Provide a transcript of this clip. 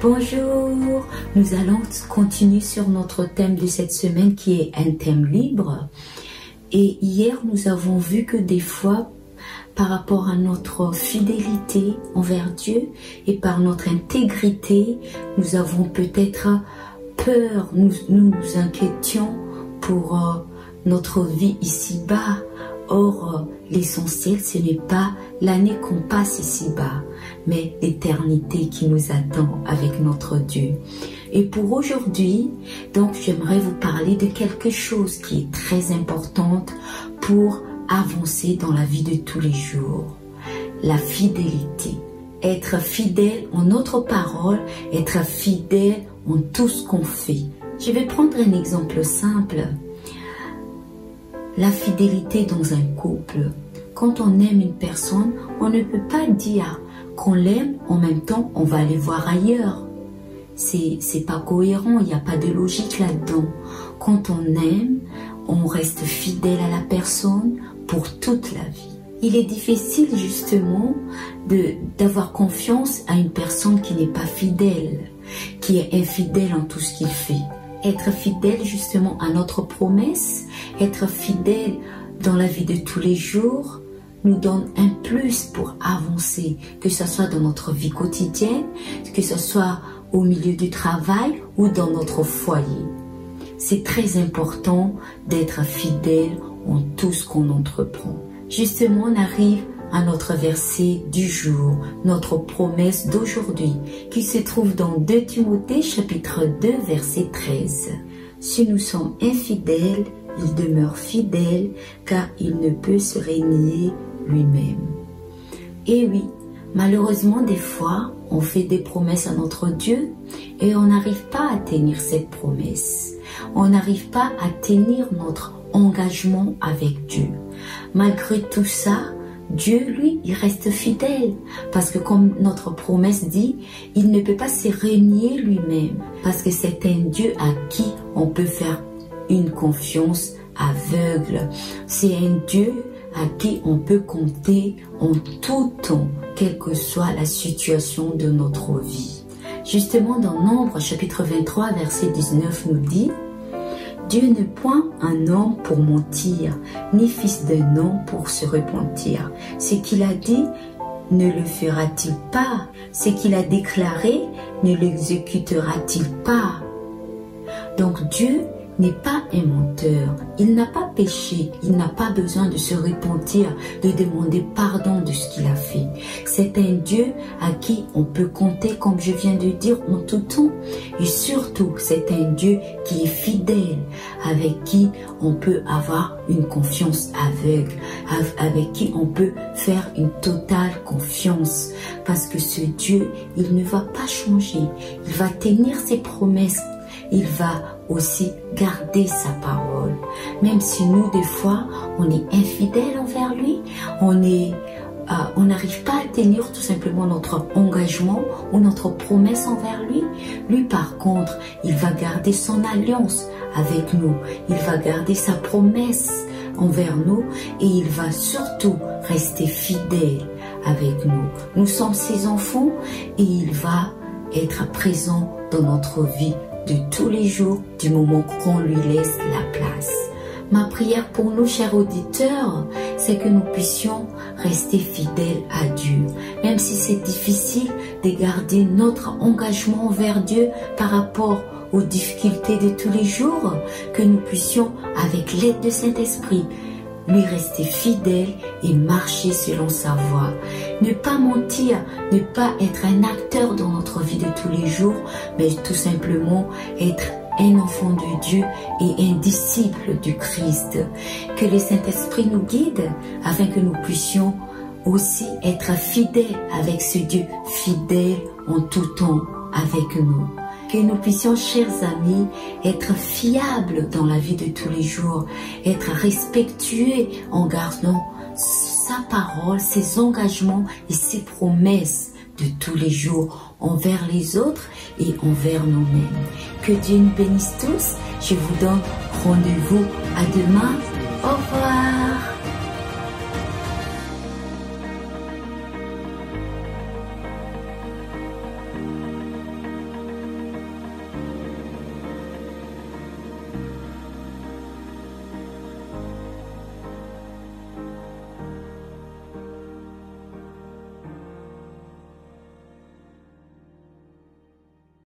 Bonjour, nous allons continuer sur notre thème de cette semaine qui est un thème libre. Et hier, nous avons vu que des fois, par rapport à notre fidélité envers Dieu et par notre intégrité, nous avons peut-être peur, nous inquiétions pour notre vie ici-bas. Or, l'essentiel, ce n'est pas l'année qu'on passe ici-bas, mais l'éternité qui nous attend avec notre Dieu. Et pour aujourd'hui, donc, j'aimerais vous parler de quelque chose qui est très importante pour avancer dans la vie de tous les jours. La fidélité. Être fidèle en notre parole, être fidèle en tout ce qu'on fait. Je vais prendre un exemple simple. La fidélité dans un couple. Quand on aime une personne, on ne peut pas dire qu'on l'aime, en même temps on va aller voir ailleurs. C'est pas cohérent, il n'y a pas de logique là-dedans. Quand on aime, on reste fidèle à la personne pour toute la vie. Il est difficile justement d'avoir confiance à une personne qui n'est pas fidèle, qui est infidèle en tout ce qu'il fait. Être fidèle justement à notre promesse, être fidèle dans la vie de tous les jours, nous donne un plus pour avancer, que ce soit dans notre vie quotidienne, que ce soit au milieu du travail ou dans notre foyer. C'est très important d'être fidèle en tout ce qu'on entreprend. Justement, on arrive à notre verset du jour, notre promesse d'aujourd'hui, qui se trouve dans 2 Timothée chapitre 2 verset 13. Si nous sommes infidèles, il demeure fidèle, car il ne peut se renier lui-même. Et oui, malheureusement, des fois, on fait des promesses à notre Dieu et on n'arrive pas à tenir cette promesse. On n'arrive pas à tenir notre engagement avec Dieu. Malgré tout ça, Dieu, lui, il reste fidèle. Parce que comme notre promesse dit, il ne peut pas se renier lui-même. Parce que c'est un Dieu à qui on peut faire une confiance aveugle. C'est un Dieu à qui on peut compter en tout temps, quelle que soit la situation de notre vie. Justement, dans Nombre, chapitre 23, verset 19, nous dit « Dieu n'est point un homme pour mentir, ni fils d'un homme pour se repentir. Ce qu'il a dit, ne le fera-t-il pas? Ce qu'il a déclaré, ne l'exécutera-t-il pas ?» Donc Dieu n'est pas un menteur, il n'a pas péché, il n'a pas besoin de se repentir, de demander pardon de ce qu'il a fait. C'est un Dieu à qui on peut compter, comme je viens de dire, en tout temps. Et surtout, c'est un Dieu qui est fidèle, avec qui on peut avoir une confiance aveugle, avec qui on peut faire une totale confiance. Parce que ce Dieu, il ne va pas changer, il va tenir ses promesses. Il va aussi garder sa parole. Même si nous, des fois, on est infidèle envers lui, on n'arrive pas à tenir tout simplement notre engagement ou notre promesse envers lui. Lui, par contre, il va garder son alliance avec nous. Il va garder sa promesse envers nous et il va surtout rester fidèle avec nous. Nous sommes ses enfants et il va être présent dans notre vie de tous les jours, du moment qu'on lui laisse la place. Ma prière pour nous, chers auditeurs, c'est que nous puissions rester fidèles à Dieu. Même si c'est difficile de garder notre engagement envers Dieu par rapport aux difficultés de tous les jours, que nous puissions, avec l'aide de Saint-Esprit, lui rester fidèle et marcher selon sa voie. Ne pas mentir, ne pas être un acteur dans notre vie de tous les jours, mais tout simplement être un enfant de Dieu et un disciple du Christ. Que le Saint-Esprit nous guide afin que nous puissions aussi être fidèles avec ce Dieu fidèle en tout temps avec nous. Que nous puissions, chers amis, être fiables dans la vie de tous les jours, être respectueux en gardant sa parole, ses engagements et ses promesses de tous les jours envers les autres et envers nous-mêmes. Que Dieu nous bénisse tous. Je vous donne rendez-vous à demain